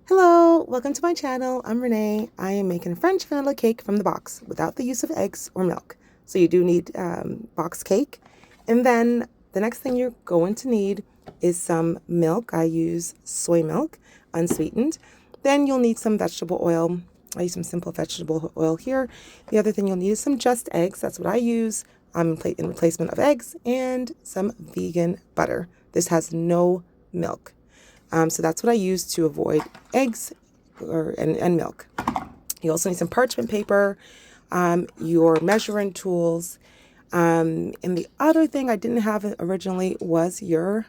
Hello, welcome to my channel. I'm Renee. I am making a French vanilla cake from the box without the use of eggs or milk. So you do need box cake. And then the next thing you're going to need is some milk. I use soy milk, unsweetened. Then you'll need some vegetable oil. I use some simple vegetable oil here. The other thing you'll need is some just eggs. That's what I use in replacement of eggs, and some vegan butter. This has no milk. So that's what I use to avoid eggs and milk. You also need some parchment paper, your measuring tools. And the other thing I didn't have originally was your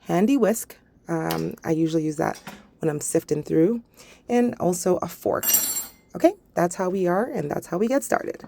handy whisk. I usually use that when I'm sifting through, and also a fork. Okay, that's how we are, and that's how we get started.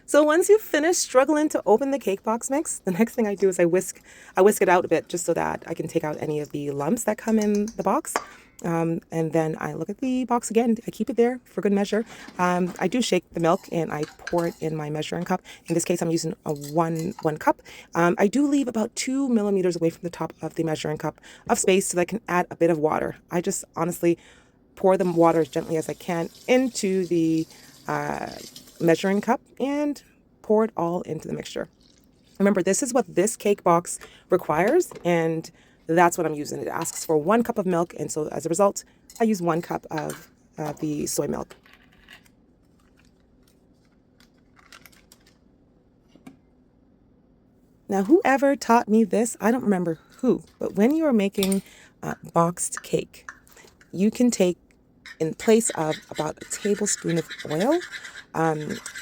So once you finish struggling to open the cake box mix, the next thing I do is I whisk it out a bit just so that I can take out any of the lumps that come in the box. And then I look at the box again. I keep it there for good measure. I do shake the milk and I pour it in my measuring cup. In this case, I'm using a one cup. I do leave about 2 millimeters away from the top of the measuring cup of space so that I can add a bit of water. I just honestly pour the water as gently as I can into the measuring cup and pour it all into the mixture. Remember, this is what this cake box requires, and that's what I'm using. It asks for 1 cup of milk, and so as a result, I use 1 cup of the soy milk. Now, whoever taught me this, I don't remember who, but when you are making boxed cake, you can take, in place of about a tablespoon of oil,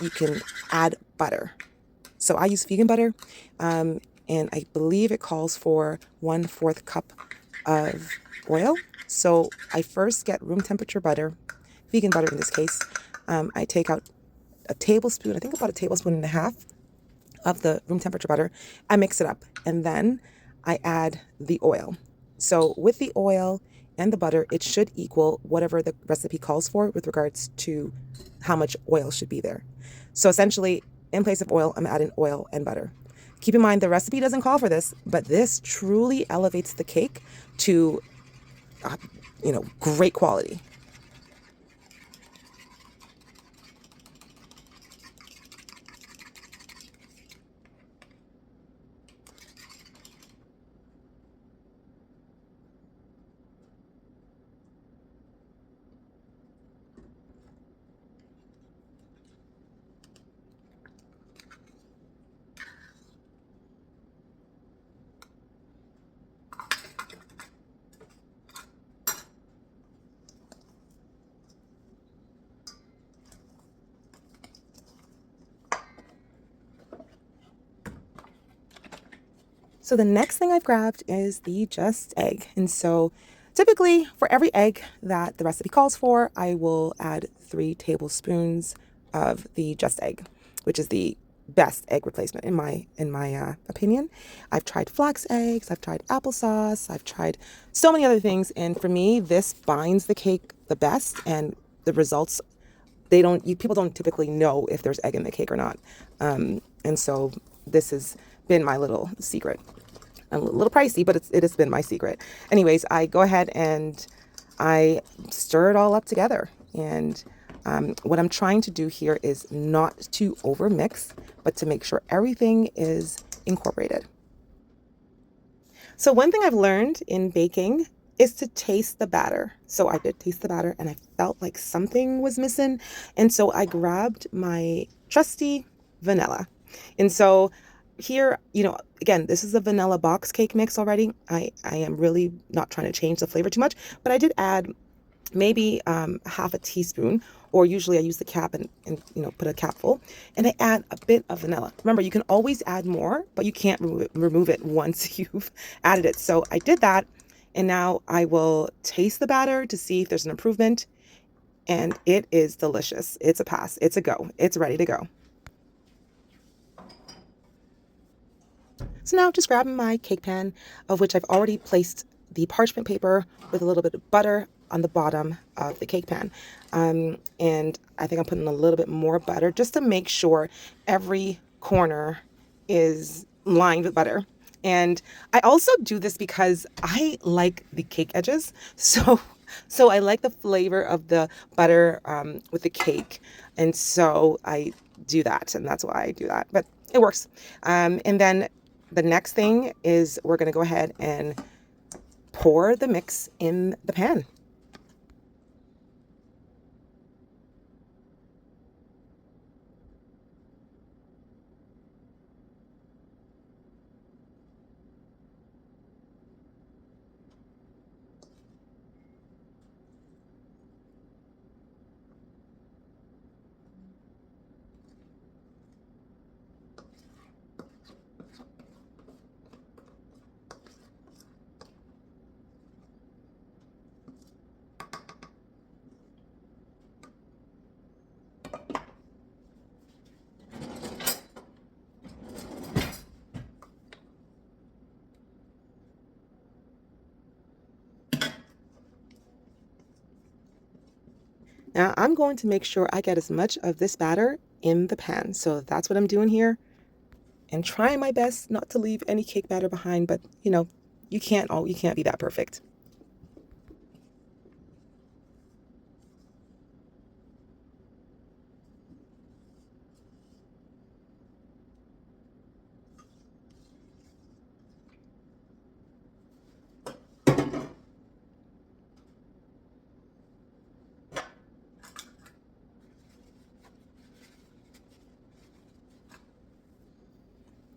you can add butter. So I use vegan butter, and I believe it calls for 1/4 cup of oil. So I first get room temperature butter, vegan butter in this case. I take out a tablespoon, I think about a tablespoon and a half of the room temperature butter. I mix it up, and then I add the oil. So with the oil and the butter, it should equal whatever the recipe calls for with regards to how much oil should be there. So essentially, in place of oil, I'm adding oil and butter. Keep in mind, the recipe doesn't call for this, but this truly elevates the cake to, great quality. So the next thing I've grabbed is the just egg. And so typically for every egg that the recipe calls for, I will add 3 tablespoons of the just egg, which is the best egg replacement in my opinion. I've tried flax eggs, I've tried applesauce, I've tried so many other things, and for me this binds the cake the best, and the results, people don't typically know if there's egg in the cake or not. And so this has been my little secret. A little pricey, but it has been my secret. Anyways, I go ahead and I stir it all up together. And what I'm trying to do here is not to over mix, but to make sure everything is incorporated. So one thing I've learned in baking is to taste the batter. So I did taste the batter and I felt like something was missing. And so I grabbed my trusty vanilla. And so here, again, this is a vanilla box cake mix already. I am really not trying to change the flavor too much, but I did add maybe half a teaspoon, or usually I use the cap and put a cap full, and I add a bit of vanilla. Remember, you can always add more, but you can't remove it once you've added it. So I did that, and now I will taste the batter to see if there's an improvement, and it is delicious. It's a pass. It's a go. It's ready to go. So now just grabbing my cake pan, of which I've already placed the parchment paper with a little bit of butter on the bottom of the cake pan. And I think I'm putting a little bit more butter just to make sure every corner is lined with butter. And I also do this because I like the cake edges. So I like the flavor of the butter with the cake. And so I do that, and that's why I do that. But it works. And then the next thing is we're going to go ahead and pour the mix in the pan. Now I'm going to make sure I get as much of this batter in the pan. So that's what I'm doing here, and trying my best not to leave any cake batter behind, but you can't be that perfect.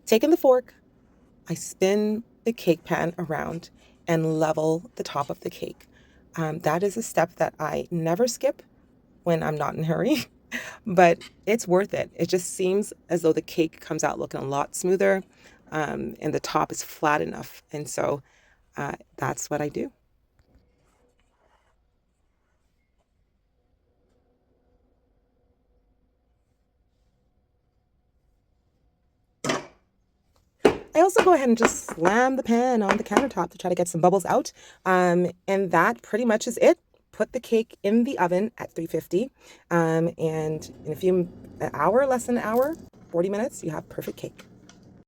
Taking the fork, I spin the cake pan around and level the top of the cake. That is a step that I never skip when I'm not in a hurry, but it's worth it. It just seems as though the cake comes out looking a lot smoother, and the top is flat enough. And so that's what I do. I also go ahead and just slam the pan on the countertop to try to get some bubbles out. And that pretty much is it. Put the cake in the oven at 350. And in an hour, less than an hour, 40 minutes, you have perfect cake.